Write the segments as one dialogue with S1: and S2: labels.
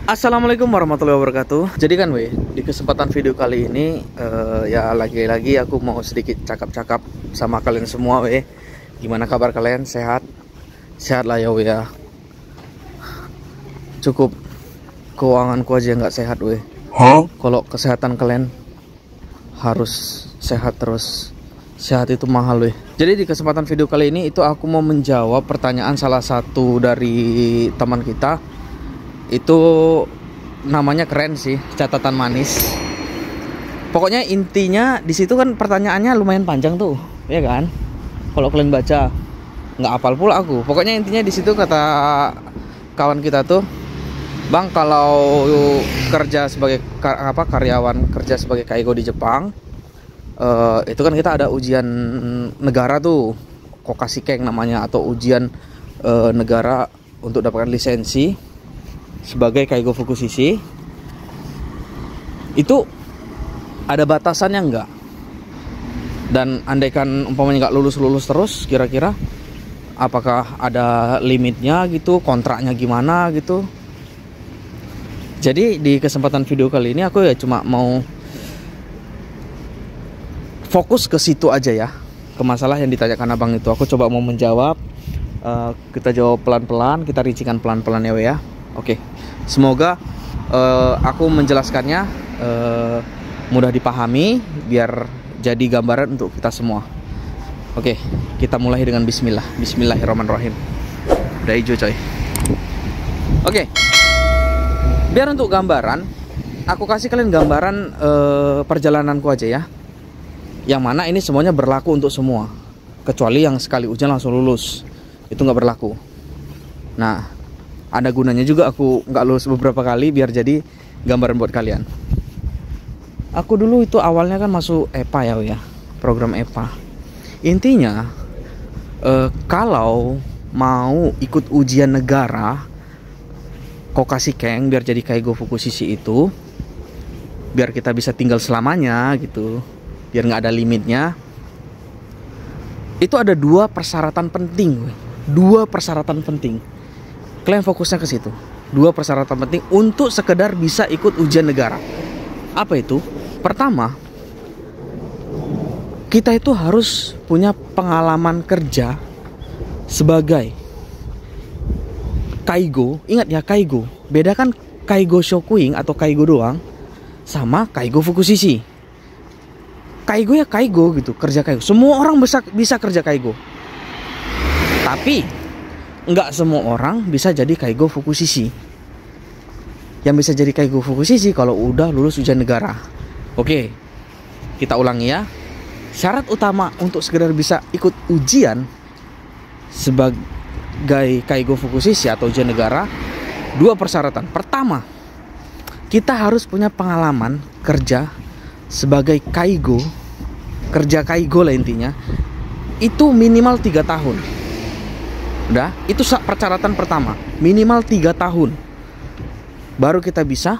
S1: Assalamualaikum warahmatullahi wabarakatuh. Jadi kan di kesempatan video kali ini ya lagi-lagi aku mau sedikit cakap-cakap sama kalian semua Gimana kabar kalian? Sehat? Sehat lah ya. Cukup keuanganku aja nggak sehat Kalau kesehatan kalian harus sehat terus. Sehat itu mahal Jadi di kesempatan video kali ini itu aku mau menjawab pertanyaan salah satu dari teman kita. Itu namanya keren sih, catatan manis. Pokoknya intinya di situ kan pertanyaannya lumayan panjang tuh, ya kan? Kalau kalian baca, nggak hafal pula aku. Pokoknya intinya di situ kata kawan kita tuh, Bang, kalau kerja sebagai karyawan kerja sebagai kaigo di Jepang, itu kan kita ada ujian negara tuh, Kokashikeng namanya, atau ujian negara untuk dapatkan lisensi sebagai kaigo fukushishi. Itu ada batasannya enggak? Dan andaikan umpamanya nggak lulus terus, kira-kira apakah ada limitnya gitu, kontraknya gimana gitu? Jadi di kesempatan video kali ini aku ya cuma mau fokus ke situ aja ya, ke masalah yang ditanyakan abang itu. Aku coba mau menjawab. Kita jawab pelan-pelan, kita rincikan pelan-pelan ya. Oke, semoga aku menjelaskannya mudah dipahami, biar jadi gambaran untuk kita semua. Oke, kita mulai dengan bismillah. Bismillahirrahmanirrahim. Udah hijau coy. Oke, biar untuk gambaran, aku kasih kalian gambaran perjalananku aja ya. Yang mana ini semuanya berlaku untuk semua, kecuali yang sekali ujian langsung lulus, itu nggak berlaku. Nah, ada gunanya juga aku nggak lulus beberapa kali biar jadi gambaran buat kalian. Aku dulu itu awalnya kan masuk EPA ya, program EPA. Intinya kalau mau ikut ujian negara Kokashikeng biar jadi kaigo fukushishi itu, biar kita bisa tinggal selamanya gitu, biar nggak ada limitnya. Itu ada dua persyaratan penting. Kalian fokusnya ke situ. Dua persyaratan penting untuk sekedar bisa ikut ujian negara. Apa itu? Pertama, kita itu harus punya pengalaman kerja sebagai kaigo. Ingat ya, kaigo. Bedakan kaigo shokuing atau kaigo doang sama kaigo fukushishi. Kaigo ya kaigo gitu, kerja kaigo. Semua orang bisa kerja kaigo. Tapi nggak semua orang bisa jadi kaigo fukushishi. Yang bisa jadi kaigo fukushishi kalau udah lulus ujian negara. Oke, kita ulangi ya. Syarat utama untuk sekedar bisa ikut ujian sebagai kaigo fukushishi atau ujian negara, dua persyaratan. Pertama, kita harus punya pengalaman kerja sebagai kaigo, kerja kaigo lah intinya, itu minimal 3 tahun. Udah, itu persyaratan pertama, minimal 3 tahun. Baru kita bisa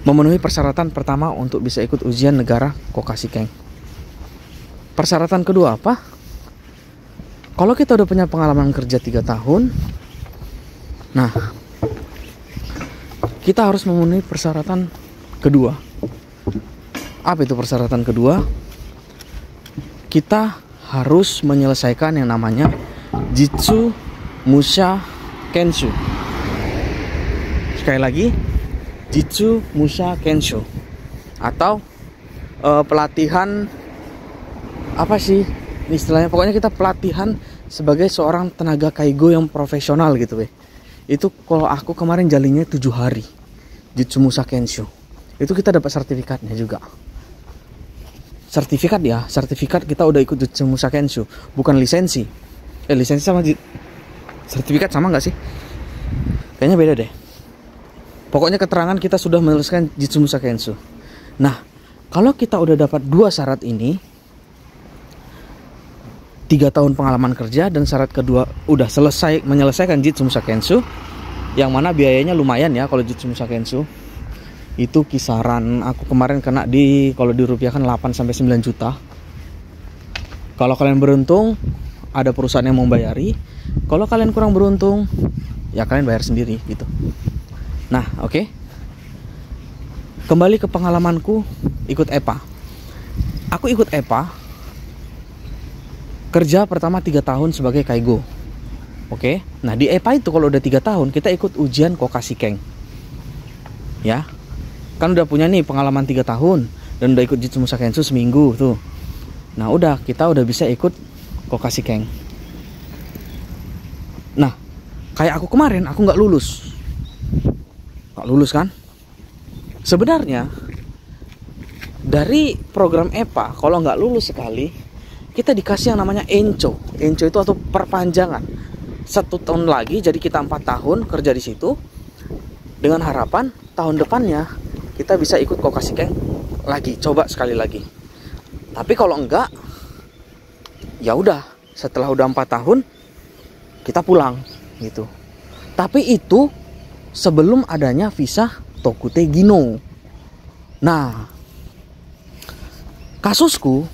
S1: memenuhi persyaratan pertama untuk bisa ikut ujian negara Kokashikeng. Persyaratan kedua apa? Kalau kita udah punya pengalaman kerja 3 tahun, nah, kita harus memenuhi persyaratan kedua. Apa itu persyaratan kedua? Kita harus menyelesaikan yang namanya Jitsu Musha Kensho. Sekali lagi, Jitsu Musha Kensho, atau pelatihan apa sih istilahnya? Pokoknya kita pelatihan sebagai seorang tenaga kaigo yang profesional gitu Itu kalau aku kemarin jalinnya 7 hari Jitsu Musha Kensho. Itu kita dapat sertifikatnya juga. Sertifikat kita udah ikut Jitsu Musha Kensho, bukan lisensi. Lisensi sama sertifikat sama nggak sih? Kayaknya beda deh. Pokoknya keterangan kita sudah menyelesaikan Jitsu Musha Kensho. Nah, kalau kita udah dapat 2 syarat ini, 3 tahun pengalaman kerja, dan syarat kedua udah selesai menyelesaikan Jitsu Musha Kensho, yang mana biayanya lumayan ya. Kalau Jitsu Musha Kensho itu kisaran, aku kemarin kena kalau dirupiahkan 8-9 juta. Kalau kalian beruntung ada perusahaan yang membayari. Kalau kalian kurang beruntung, ya kalian bayar sendiri gitu. Nah, oke. Kembali ke pengalamanku ikut EPA. Aku ikut EPA kerja pertama 3 tahun sebagai kaigo. Oke. Nah, di EPA itu kalau udah 3 tahun kita ikut ujian Kokasikeng. Ya. Kan udah punya nih pengalaman 3 tahun dan udah ikut Jitsumusha Kensho seminggu tuh. Nah, kita udah bisa ikut Kokasikeng. Nah, kayak aku kemarin aku nggak lulus. Nggak lulus kan? Sebenarnya dari program EPA kalau nggak lulus sekali kita dikasih yang namanya ENCO. ENCO itu atau perpanjangan 1 tahun lagi, jadi kita 4 tahun kerja di situ dengan harapan tahun depannya kita bisa ikut Kokasikeng lagi, coba sekali lagi. Tapi kalau enggak, ya udah setelah udah 4 tahun kita pulang gitu. Tapi itu sebelum adanya visa Tokute Gino. Nah, kasusku,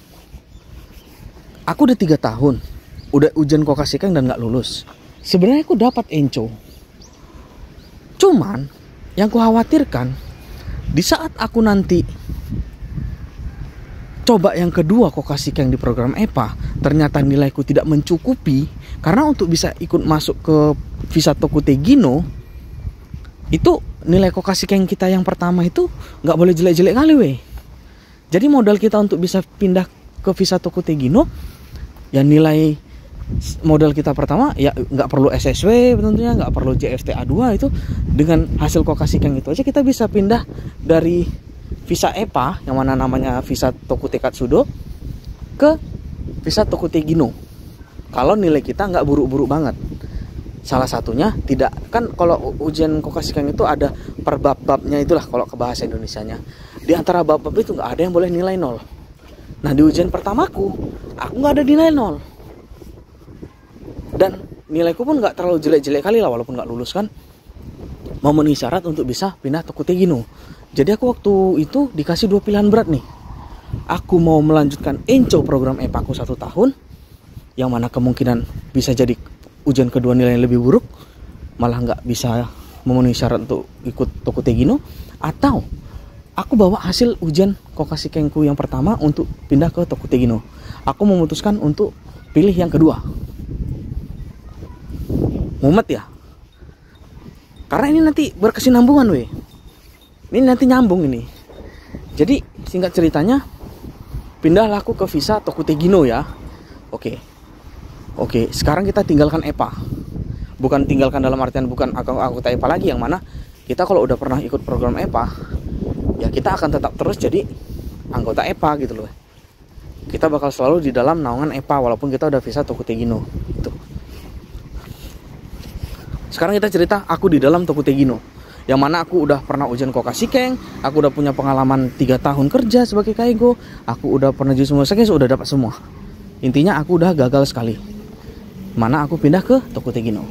S1: aku udah 3 tahun udah ujian Kokasikeng dan nggak lulus. Sebenarnya aku dapat ENCO. Cuman yang ku khawatirkan di saat aku nanti coba yang kedua Kokasikeng di program EPA, ternyata nilaiku tidak mencukupi. Karena untuk bisa ikut masuk ke visa Tokute Gino, itu nilai Kokasikeng kita yang pertama itu nggak boleh jelek-jelek kali weh. Jadi modal kita untuk bisa pindah ke visa Tokute Gino, ya nilai modal kita pertama ya nggak perlu SSW tentunya, nggak perlu JFTA 2, itu dengan hasil Kokasikeng itu aja kita bisa pindah dari visa EPA yang mana namanya visa Tokute Katsudo ke visa Tokute Gino. Kalau nilai kita nggak buruk-buruk banget. Salah satunya tidak, kan kalau ujian Kokasikeng itu ada per bab-babnya itulah kalau ke bahasa Indonesianya. Di antara bab-bab itu nggak ada yang boleh nilai 0. Nah, di ujian pertamaku aku nggak ada nilai 0. Dan nilaiku pun nggak terlalu jelek-jelek kali lah, walaupun nggak lulus kan. Memenuhi syarat untuk bisa pindah Tokute Gino. Jadi aku waktu itu dikasih 2 pilihan berat nih. Aku mau melanjutkan ENCO program EPA aku 1 tahun, yang mana kemungkinan bisa jadi ujian kedua nilai yang lebih buruk, malah nggak bisa memenuhi syarat untuk ikut Tokute Gino, atau aku bawa hasil ujian Kokasikengku yang pertama untuk pindah ke Tokute Gino. Aku memutuskan untuk pilih yang kedua. Mumet ya, karena ini nanti berkesinambungan weh. Ini nanti nyambung ini. Jadi singkat ceritanya, pindahlah aku ke visa Tokute Gino ya. Oke, sekarang kita tinggalkan EPA. Bukan tinggalkan dalam artian bukan anggota EPA lagi, yang mana kita kalau udah pernah ikut program EPA, ya kita akan tetap terus jadi anggota EPA gitu loh. Kita bakal selalu di dalam naungan EPA walaupun kita udah visa Tokute Gino gitu. Sekarang kita cerita aku di dalam Tokute Gino, yang mana aku udah pernah ujian Kokasikeng, aku udah punya pengalaman 3 tahun kerja sebagai kaigo, aku udah pernah Jitsumusha Kensho, udah dapat semua. Intinya aku udah gagal sekali, mana aku pindah ke Tokute Gino.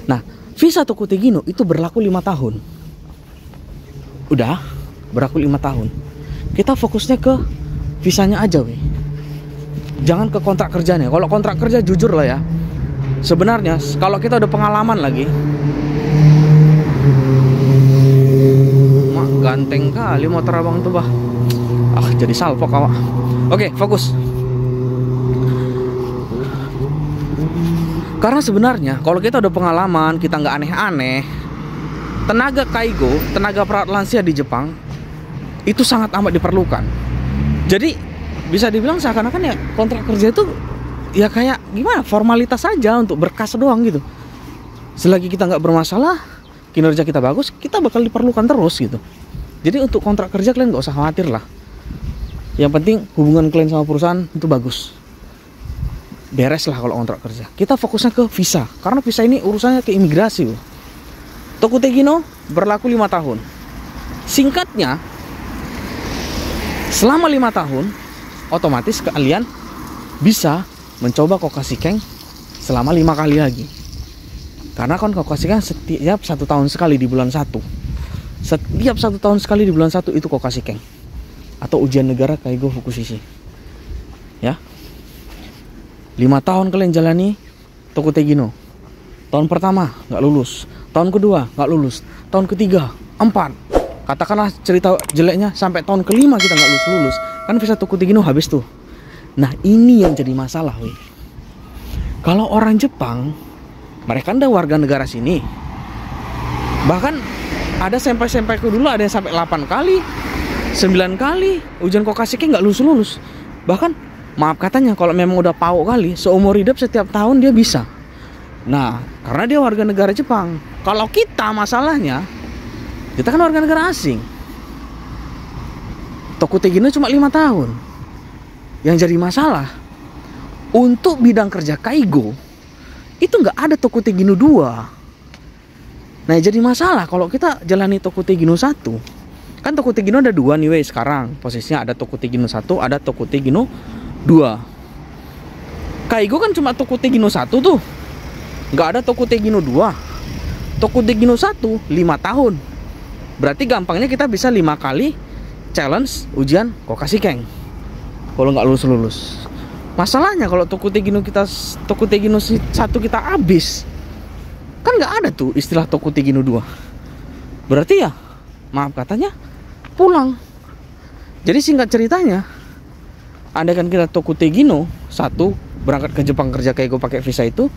S1: Nah, visa Tokute Gino itu berlaku 5 tahun. Udah berlaku 5 tahun. Kita fokusnya ke visanya aja weh. Jangan ke kontrak kerjanya. Kalau kontrak kerja jujur lah ya, sebenarnya kalau kita udah pengalaman lagi, mak ganteng kali motor abang tuh bah. Jadi salpok awak. Oke, fokus. Karena sebenarnya kalau kita udah pengalaman, kita nggak aneh-aneh, tenaga kaigo, tenaga perawat lansia di Jepang itu sangat amat diperlukan. Jadi bisa dibilang seakan-akan ya kontrak kerja itu ya kayak gimana, formalitas saja untuk berkas doang gitu. Selagi kita nggak bermasalah, kinerja kita bagus, kita bakal diperlukan terus gitu. Jadi untuk kontrak kerja kalian nggak usah khawatir lah. Yang penting hubungan kalian sama perusahaan itu bagus. Beres lah kalau kontrak kerja. Kita fokusnya ke visa, karena visa ini urusannya ke imigrasi. Tokute Gino berlaku 5 tahun. Singkatnya, selama 5 tahun otomatis kalian bisa mencoba Kokasikeng selama 5 kali lagi. Karena kan Kokasikeng setiap 1 tahun sekali di bulan 1. Setiap 1 tahun sekali di bulan 1 itu Kokasikeng atau ujian negara kaigo fukushishi. Ya. 5 tahun kalian jalani Tokute Gino. Tahun pertama nggak lulus, tahun kedua nggak lulus, tahun ketiga, 4, katakanlah cerita jeleknya sampai tahun kelima kita nggak lulus, kan visa Tokuti Gino habis tuh. Nah ini yang jadi masalah, weh. Kalau orang Jepang, mereka kan udah warga negara sini. Bahkan ada senpai-senpaiku dulu ada yang sampai 8 kali, 9 kali ujian Kokashiki nggak lulus. Bahkan maaf katanya kalau memang udah pau kali, seumur hidup setiap tahun dia bisa. Nah karena dia warga negara Jepang. Kalau kita masalahnya, kita kan warga negara asing. Tokuti Gino cuma 5 tahun. Yang jadi masalah, untuk bidang kerja Kaigo itu nggak ada Tokuti Gino 2. Nah jadi masalah kalau kita jalani Tokuti Gino 1. Kan Tokuti Gino ada 2 nih weh sekarang. Posisinya ada Tokuti Gino 1, ada Tokuti Gino 2. Kaigo kan cuma Tokuti Gino 1 tuh. Nggak ada Tokuti Gino 2. Tokuti Gino 1 5 tahun. Berarti gampangnya kita bisa 5 kali challenge ujian Kokashikeng kalau nggak lulus. Masalahnya kalau Tokuti Gino 1 kita habis, kan nggak ada tuh istilah Tokuti Gino 2. Berarti ya maaf katanya pulang. Jadi singkat ceritanya, andaikan kita Tokuti Gino 1 berangkat ke Jepang kerja Kaigo pakai visa itu,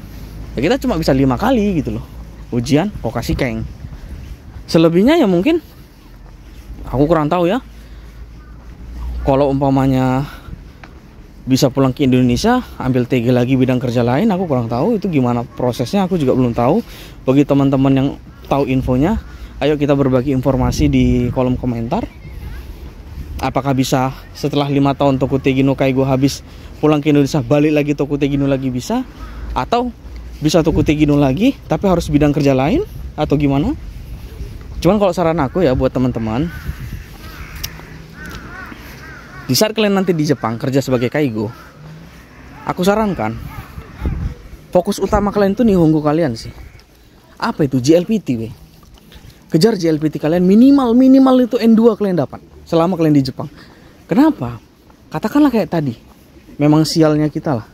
S1: ya kita cuma bisa 5 kali gitu loh ujian Kokashikeng. Selebihnya ya mungkin aku kurang tahu ya. Kalau umpamanya bisa pulang ke Indonesia, ambil TG lagi bidang kerja lain, aku kurang tahu itu gimana prosesnya, aku juga belum tahu. Bagi teman-teman yang tahu infonya, ayo kita berbagi informasi di kolom komentar. Apakah bisa setelah 5 tahun Tokuti Gino Kaigo habis, pulang ke Indonesia balik lagi Tokuti Gino lagi bisa, atau bisa Tokuti Gino lagi tapi harus bidang kerja lain, atau gimana? Cuman kalau saran aku ya buat teman-teman, di saat kalian nanti di Jepang kerja sebagai Kaigo, aku sarankan fokus utama kalian itu nihongo kalian sih. Apa itu? JLPT weh. Kejar JLPT kalian, minimal itu N2 kalian dapat selama kalian di Jepang. Kenapa? Katakanlah kayak tadi, memang sialnya kita lah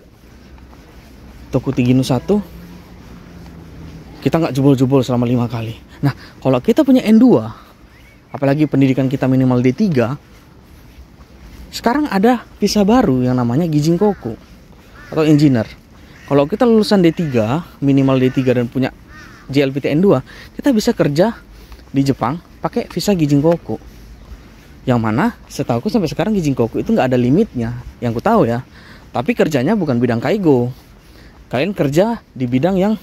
S1: Tokuti Gino 1 kita nggak jebol-jebol selama 5 kali. Nah kalau kita punya N2, apalagi pendidikan kita minimal D3, sekarang ada visa baru yang namanya Gijinkoku atau engineer. Kalau kita lulusan D3, minimal D3 dan punya JLPT N2, kita bisa kerja di Jepang pakai visa Gijinkoku. Yang mana setahuku sampai sekarang Gijinkoku itu nggak ada limitnya, yang ku tahu ya. Tapi kerjanya bukan bidang Kaigo. Kalian kerja di bidang yang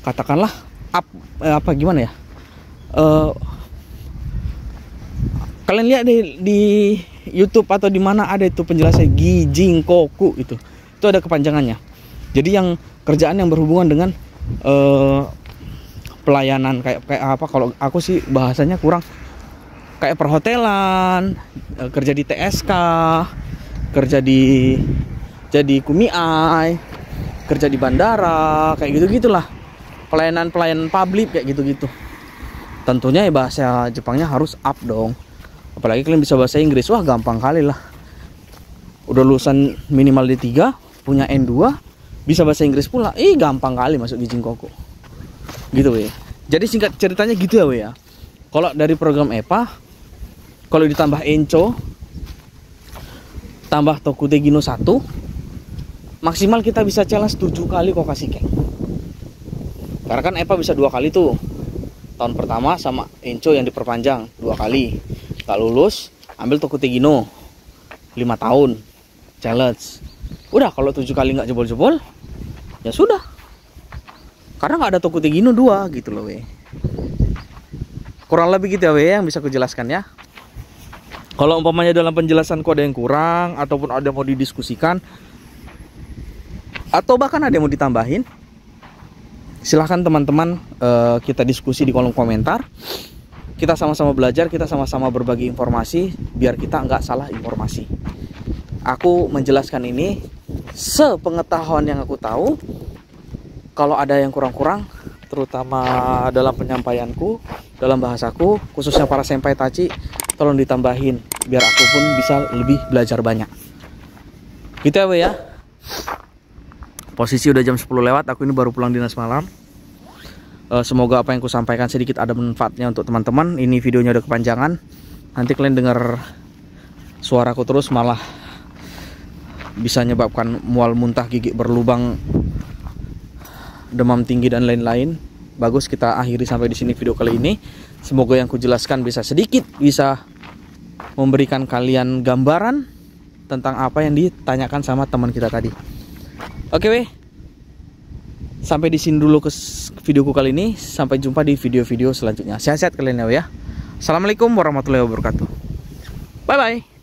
S1: katakanlah apa gimana ya? Kalian lihat di YouTube atau di mana ada itu penjelasan Gijinkoku itu ada kepanjangannya. Jadi yang kerjaan yang berhubungan dengan pelayanan kayak apa, kalau aku sih bahasanya kurang, kayak perhotelan, kerja di TSK, kerja di jadi kumiai, kerja di bandara, kayak gitu-gitulah. Pelayanan publik kayak gitu-gitu. Tentunya ya bahasa Jepangnya harus up dong. Apalagi kalian bisa bahasa Inggris, wah gampang kali lah. Udah lulusan minimal D3, punya N2, bisa bahasa Inggris pula, gampang kali masuk Gijinkoku. Gitu weh. Jadi singkat ceritanya gitu ya weh ya. Kalau dari program EPA, kalau ditambah Encho, tambah Tokuti Gino 1, maksimal kita bisa challenge 7 kali Kokashikeng. Karena kan EPA bisa 2 kali tuh. Tahun pertama sama Encho yang diperpanjang 2 kali. Gak lulus, ambil Tokuti Gino 5 tahun challenge. Udah kalau 7 kali nggak jebol-jebol, ya sudah. Karena nggak ada Tokuti Gino 2 gitu loh weh. Kurang lebih gitu ya weh yang bisa aku jelaskan ya. Kalau umpamanya dalam penjelasanku ada yang kurang, ataupun ada yang mau didiskusikan, atau bahkan ada yang mau ditambahin, silahkan teman-teman kita diskusi di kolom komentar. Kita sama-sama belajar, kita sama-sama berbagi informasi, biar kita nggak salah informasi. Aku menjelaskan ini sepengetahuan yang aku tahu. Kalau ada yang kurang-kurang, terutama dalam penyampaianku, dalam bahasaku, khususnya para senpai tachi, tolong ditambahin, biar aku pun bisa lebih belajar banyak. Gitu ya, ya. Posisi udah jam 10 lewat, aku ini baru pulang dinas malam. Semoga apa yang ku sampaikan sedikit ada manfaatnya untuk teman-teman. Ini videonya udah kepanjangan. Nanti kalian dengar suaraku terus malah bisa menyebabkan mual, muntah, gigi berlubang, demam tinggi dan lain-lain. Bagus, kita akhiri sampai di sini video kali ini. Semoga yang kujelaskan bisa sedikit bisa memberikan kalian gambaran tentang apa yang ditanyakan sama teman kita tadi. Oke weh. Sampai di sini dulu ke videoku kali ini. Sampai jumpa di video-video selanjutnya. Sehat-sehat kalian ya. Assalamualaikum warahmatullahi wabarakatuh. Bye bye.